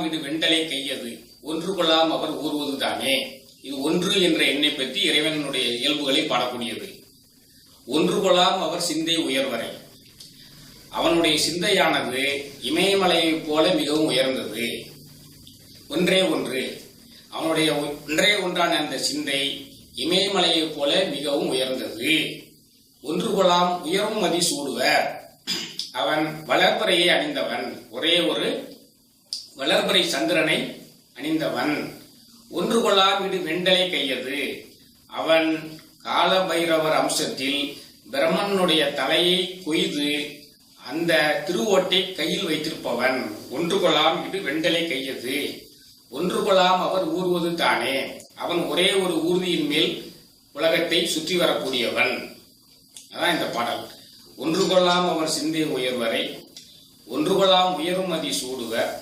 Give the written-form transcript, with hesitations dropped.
இது வெண்டலை கையது ஒன்று கொள்ளாம் அவர் ஊறுவதுதானே. இது ஒன்று என்ற எண்ணை பற்றி இறைவனுடைய இயல்புகளை பாடக்கூடியது. ஒன்று கொள்ளாம் அவர் சிந்தை உயர்வரை. அவனுடைய சிந்தையானது இமயமலையைப் போல மிகவும் உயர்ந்தது. ஒன்றே ஒன்று, அவனுடைய ஒன்றே ஒன்றான அந்த சிந்தை இமயமலையைப் போல மிகவும் உயர்ந்தது. ஒன்று கொள்ளாம் உயரும் மதி சூடுவர். அவன் வளர்பறையை அணிந்தவன், ஒரே ஒரு வளர்பறை சந்திரனை அணிந்தவன். ஒன்று கொள்ளாம் இது வெண்டலை கையது. அவன் கால பைரவர் அம்சத்தில் பிரம்மனுடைய தலையை கொய்து அந்த திருவோட்டை கையில் வைத்திருப்பவன். ஒன்று கொள்ளாம் இது வெண்டலை கையது. ஒன்று கொள்ளாம் அவர் ஊறுவது தானே. அவன் ஒரே ஒரு ஊர்தியின் மேல் உலகத்தை சுற்றி வரக்கூடியவன். அதான் இந்த பாடல். ஒன்று கொள்ளாம் அவர் சிந்தை உயர்வரை, ஒன்று கொள்ளாம் உயரும் மதி சூடுவர்.